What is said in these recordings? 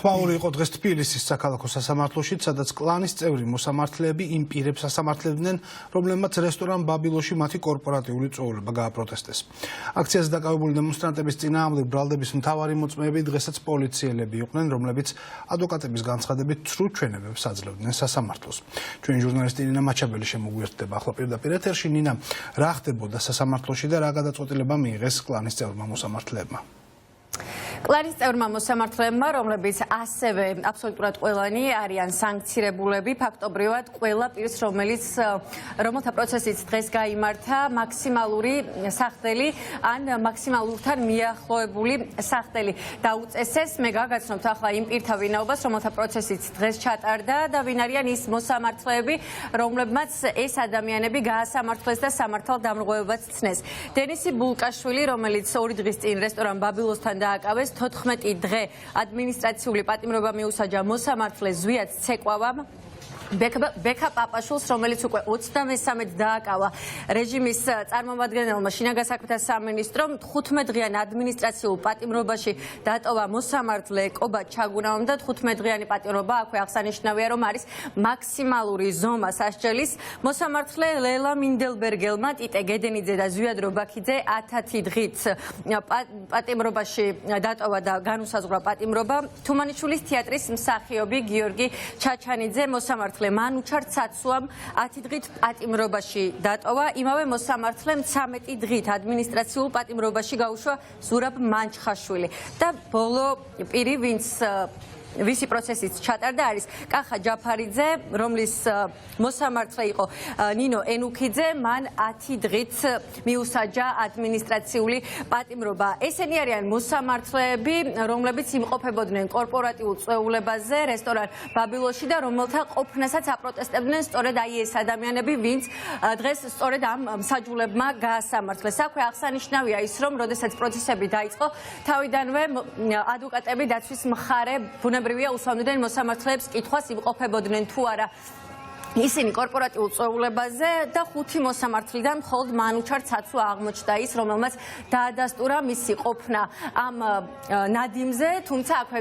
ხმაური იყო დღეს თბილისის საქალაქო სასამართლოში, სადაც კლანის წევრი მოსამართლეები იმ პირებს ასამართლებდნენ, რომლებმაც რესტორან ბაბილოში მათი კორპორატიული წვეულება გააპროტესტეს. აქციაზე დაკავებული დემონსტრანტების წინააღმდეგ ბრალდების მთავარი მოწმეები დღესაც პოლიციელები იყვნენ, რომლებიც ადვოკატების განცხადებით ცრუ ჩვენებებს აძლევდნენ სასამართლოს. ჩვენი ჟურნალისტი ნინა მაჩაბელი შემოგვიერთდება ახლა პირდაპირ ეთერში. ნინა, რა ხდებოდა სასამართლოში და რა გადაწყვეტილება მიიღეს კლანის წევრმა მოსამართლეებმა? კლანის წევრმა მოსამართლეებმა, რომლებიც ასევე აბსოლუტურად ყველანი არიან სანქცირებულები, ფაქტობრივად ყველა პირს, რომელთა პროცესიც დღეს გაიმართა, მაქსიმალური სახდელი ან მაქსიმალურთან მიახლოებული სახდელი დაუწესეს. მე გაგაცნობთ ახლა იმ პირთა ვინაობას, რომელთა პროცესიც დღეს ჩატარდა და ვინ არიან ის მოსამართლეები, რომლებმაც ეს ადამიანები გაასამართლეს და სამართალ დამრღვევებაც ცნეს. დენისი ბულკაშვილი, რომელიც 2 დღის წინ რესტორან ბაბილოსთან დააკავეს, 14 დღე ადმინისტრაციული პატიმრობა მიუსაჯა მოსამართლეს ზვიად ცეკვავამ. ბექა პაპაშვილს, რომელიც უკვე 23-ად დააკავა რეჟიმის წარმომადგენელმა შინაგან საქმეთა სამინისტრომ, 15 დღიან ადმინისტრაციულ პატიმრობაში დატოვა მოსამართლე კობა ჩაგუნავამ და 15 დღიანი პატიმრობა აქვე აღსანიშნავია, რომ არის მაქსიმალური ზომა სასჯელის. მოსამართლე ლელა მინდელბერგელმა, ტიტე გედენიძე და ზვიად რობაქიძე 10 დღით პატიმრობაში დატოვა და განუსაზღვრა პატიმრობა. თუმანიშვილის თეატრის მსახიობი გიორგი ჩაჩანიძე მოსამართლე მანუჩარ ცაცუამ 10 დღით პატიმრობაში დატოვა. იმავე მოსამართლემ 13 დღით ადმინისტრაციულ პატიმრობაში გაუშვა ზურაბ მანჩხაშვილი და ბოლო პირი, ვისი პროცესიც ჩატარდა, არის კახა ჯაფარიძე, რომლის მოსამართლე იყო ნინო ენუქიძე, მან 10 დღით მიუსაჯა ადმინისტრაციული პატიმრობა. ესენი არიან მოსამართლეები, რომლებიც იმყოფებოდნენ კორპორატიულ წვეულებაზე რესტორან ბაბილოში და რომელთა ყოფნასაც აპროტესტებდნენ სწორედ ეს ადამიანები, ვინც დღეს სწორედ ამ მსაჯულებმა გაასამართლეს. აქვე აღსანიშნავია ის, რომ როდესაც პროცესები დაიწყო, თავიდანვე ადვოკატები დაცვის მხარე უსვამდნენ მოსამართლეებს კითხვას, იმყოფებოდნენ თუ არა ისინი კორპორატიულ წვეულებაზე და 5 მოსამართლიდან მხოლოდ მანუჩარ ცაცუ აღმოჩნდა ის, რომელმაც დაადასტურა მისი ყოფნა ამ ნადიმზე, თუმცა აქვე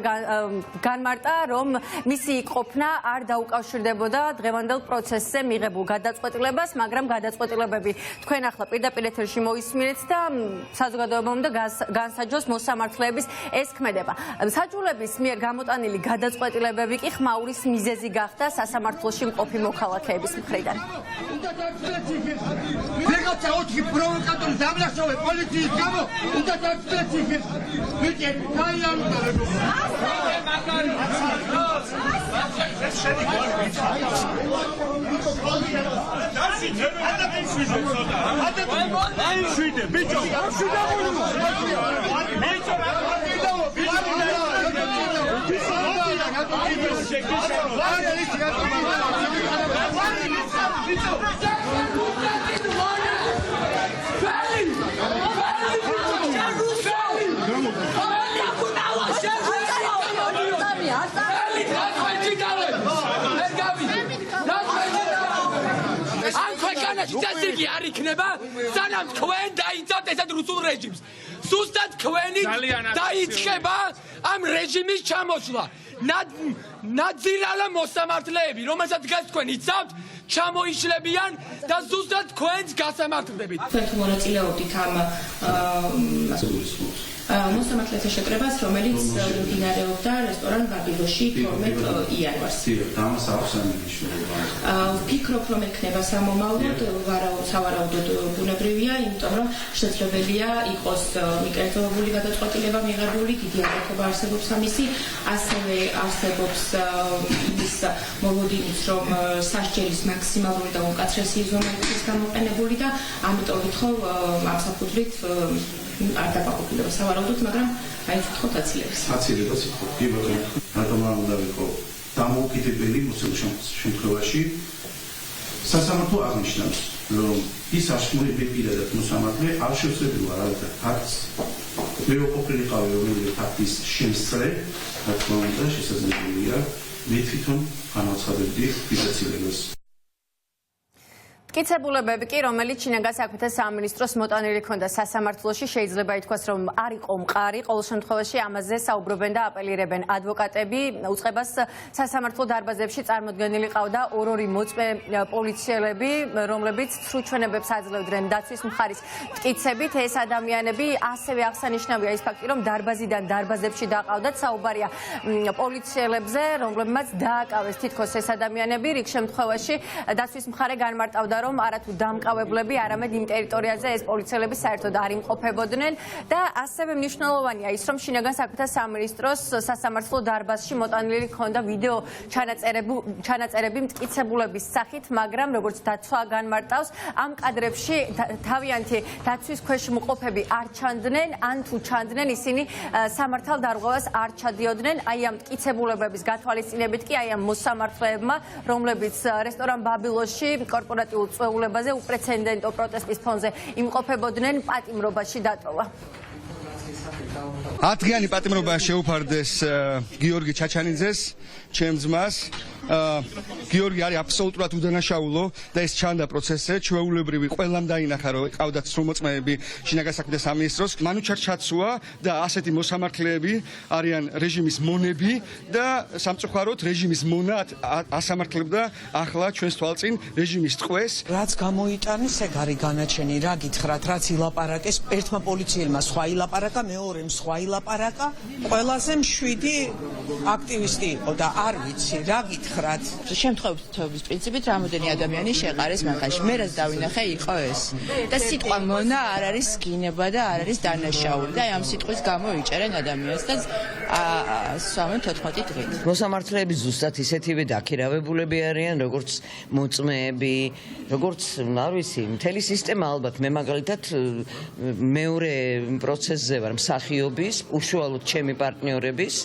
განმარტა, რომ მისი ყოფნა არ დაუკავშირდებოდა დღევანდელ პროცესზე მიღებულ გადაწყვეტილებას, მაგრამ გადაწყვეტილებები თქვენ ახლა პირდაპირ ეთერში მოისმინეთ და საზოგადოებამ და განსაჯოს მოსამართლეების ეს ქმედება. მსაჯულების მიერ გამოტანილი გადაწყვეტილებები კი ხმაურის მიზეზი გახდა სასამართლოში მყოფი ქალაქების მხრიდან. ვიღაცა 4 პროვოკატორი დამლაშოვე პოლიციის გამო, უნდა დაწესდეს. ვიჭერ, დაიამტარებო. Დასიგი არ იქნება, სანამ თქვენ დაიცავთ ესეთ რუსულ რეჟიმს. სუსტად თქვენი დაიწყება ამ რეჟიმის ჩამოსვლა. ნაძირალა მოსამართლეები, რომელსაც დღეს თქვენ იცავთ, ჩამოიშლებიან და ზუსტად თქვენს გასამართლდებით. თქვენ თუ მონაწილეობდით ამ მოსამართლეთა შეკრებას, რომელიც მიმდინარეობდა რესტორან ბაბილოში 12 იანვარს. ამას აქვს მნიშვნელობა. ვფიქრობ, რომ ექნება სამომავლოდ, სავარაუდოდ ბუნებრივია, იმიტომ რომ შესაძლებელია იყოს მიკრეტოვებული გადაწყვეტილება მიღებული, დიდი აფეთქება არსებობს ამისი, ასევე არსებობს ის მოლოდინიც, რომ სასჯელის მაქსიმალური და უკაცრესი ზონა არის გამოყენებული და ამიტომ ვითხოვ ამ საფუძვლით არ დაკავებულა სავარაუდოდ, მაგრამ აი ვთქვათ აცილებას. აცილებას ვთქვათ, კი ბატონო. რატომ არ უნდა ვიყო დამოუკიდებელი შემთხვევაში სასამართლო აღნიშნავს, რომ ის აშკმული პირადად მოსამართლე არ შევსებილა არავითარ ფაქტს. მე ვყოფილიყავი რომელიმე ფაქტის შემსწრე, რა თქმა უნდა, შესაძლებელია მე თვითონ განაცხადებდი ის აცილებას. მტკიცებულებები კი, რომელიც შინაგან საქმეთა სამინისტროს მოტანილი ჰქონდა სასამართლოში, შეიძლება ითქვას, რომ არ იყო მყარი. ყოველ შემთხვევაში ამაზე საუბრობენ და აპელირებენ ადვოკატები. უწყებას სასამართლო დარბაზებში წარმოდგენილი ყავდა ორ-ორი მოწმე პოლიციელები, რომლებიც სრუჩვენებებს აძლევდნენ დაცვის მხარის მტკიცებით. ეს ადამიანები ასევე აღსანიშნავია ის ფაქტი, რომ დარბაზიდან დარბაზებში დაყავდათ. საუბარია პოლიციელებზე, რომლებმაც დააკავეს თითქოს ეს ადამიანები. რიგ შემთხვევაში დაცვის მხარე განმარტავდა, რომ არათუ დამკავებლები, არამედ იმ ტერიტორიაზე ეს პოლიციელები საერთოდ არ იმყოფებოდნენ და ასევე მნიშვნელოვანია ის, რომ შინაგან საქმეთა სამინისტროს სასამართლო დარბაზში მოტანილი ჰქონდა ვიდეო ჩანაწერები მტკიცებულების სახით, მაგრამ როგორც დაცვა განმარტავს, ამ კადრებში თავიანთი დაცვის ქვეშ მყოფები არ ჩანდნენ, ან თუ ჩანდნენ, ისინი სამართალ დარღვევას არ ჩადიოდნენ. აი ამ მტკიცებულებების გათვალისწინებით კი აი ამ მოსამართლეებმა, რომლებიც რესტორან ბაბილოში კორპორატიულ წვეულებაზე უპრეცედენტო პროტესტის ფონზე იმყოფებოდნენ, პატიმრობაში დატოვა. 10 დღიანი პატიმრობა შეუფარდეს გიორგი ჩაჩანიძეს, ჩემს ძმას. გიორგი არის აბსოლუტურად უდანაშაულო და ეს ჩანდა პროცესზე. ჩვეულებრივი ყველამ დაინახა, რომ ყავდათ სრულმოწმეები შინაგან საქმეთა სამინისტროს. მანუჩარ ჩაცუა და ასეთი მოსამართლეები არიან რეჟიმის მონები და სამწუხაროდ რეჟიმის მონა ასამართლებდა ახლა ჩვენს თვალწინ რეჟიმის ტყვეს. რაც გამოიტანეს, ეგ არის განაჩენი, რა გითხრათ, რაც ilaparaques, ერთმა პოლიციელმა სხვა ilaparaqa, მეორემ სხვა ilaparaqa, ყველაზე მშვიდი აქტივისტი იყო და არ ვიცი, რა გითხრათ. შემთხვევების პრინციპით რამოდენი ადამიანი შეყარეს მანქანაში. მე რაც დავინახე იყო ეს. და სიტყვა მონა არ არის გინება და არ არის დანაშაული და ამ სიტყვის გამო იჭერენ ადამიანს და 13-14 დღით. მოსამართლეები ზუსტად ისეთივე დაქირავებულები არიან, როგორც მოწმეები, როგორც არ ვიცი, მთელი სისტემა ალბათ. მე მაგალითად მეორე პროცესზე ვარ მსახიობის, უშუალოდ ჩემი პარტნიორების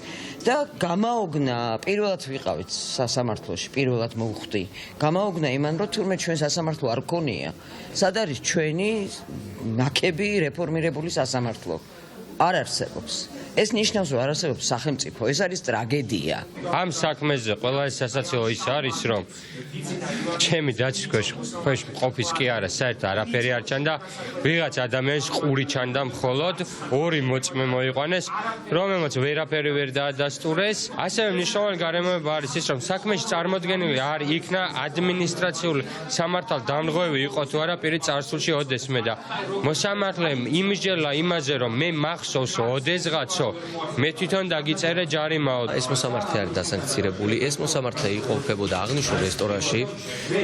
და გამაოგნა პირველად ვიყავით სასამართლოში, პირველად მოვხვდი. გამაოგნა იმან, რომ თურმე ჩვენ სასამართლო არ გქონია. სად არის ჩვენი ნაკები რეფორმირებული სასამართლო? არ არსებობს. ეს ნიშნავს, რომ არ არსებობს სახელმწიფო. ეს არის ტრაგედია. ამ საქმეზე ყველა ეს სასაცილო ის არის, რომ ჩემი დაცვის ქვეშ მყოფის კი არა, საერთოდ არაფერი არ ჩანდა. ვიღაც ადამიანის ყური ჩანდა მხოლოდ, ორი მოწმე მოიყვანეს, რომელმაც ვერაფერი ვერ დაადასტურეს. ასევე მნიშვნელოვანი გარემოება არის ის, რომ საქმეში წარმოდგენილი არ იქნა ადმინისტრაციული სამართალ დამრღვევი იყო თუ არა პირი წარსულში ოდესმე და მოსამართლემ იმსჯელა იმაზე, რომ მე მახსოვსო ოდესღაც მე თვითონ დაგიწერე ჯარიმაო. ეს მოსამართლე არის დასანქცირებული, ეს მოსამართლე იყოფებოდა აღნიშნულ რესტორანში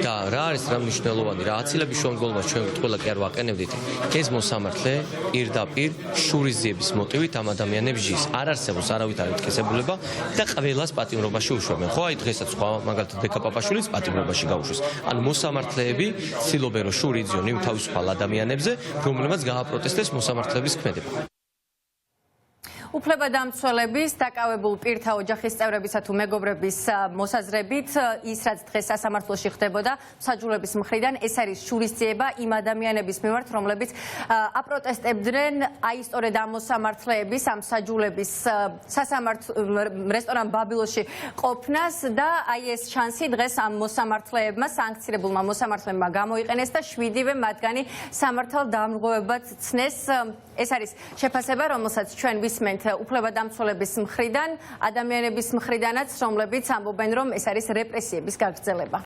და რა არის რა მნიშვნელოვანი, რა აცილების შემდგომლობას ჩვენ ყველა კი არ ვაყენებდით. ეს მოსამართლე პირდაპირ შურიზიების მოტივით ამ ადამიანებს ჟის. არ არსებობს არავითარი მტკიცებულება და ყველას პატიმრობაში უშვებენ. ხო, აი დღესაც სხვა მაგალითად ბექა პაპაშვილიც პატიმრობაში გაუშვეს. ანუ მოსამართლეები ცდილობენ რომ შური იძიონ იმ თავისუფალ ადამიანებზე, რომლებმაც გააპროტესტეს მოსამართლეების ქმედება. უფლებადამცველების დაკავებულ პირთა ოჯახის წევრებისა თუ მეგობრების მოსაზრებით, ის რაც დღეს სასამართლოში ხდებოდა მსაჯულების მხრიდან, ეს არის შურისძიება იმ ადამიანების მიმართ, რომლებიც აპროტესტებდნენ აი სწორედ ამ მოსამართლეების, ამ მსაჯულების რესტორან ბაბილოში ყოფნას და აი ეს შანსი დღეს ამ მოსამართლეებმა, სანქცირებულმა მოსამართლეებმა გამოიყენეს და 7-ვე მათგანი სამართალ დამრღვევებად ცნეს. ეს არის შეფასება, რომელსაც ჩვენ ვისმენთ უფლებადამცველების მხრიდან, ადამიანების მხრიდანაც, რომლებიც ამბობენ, რომ ეს არის რეპრესიების გაგრძელება.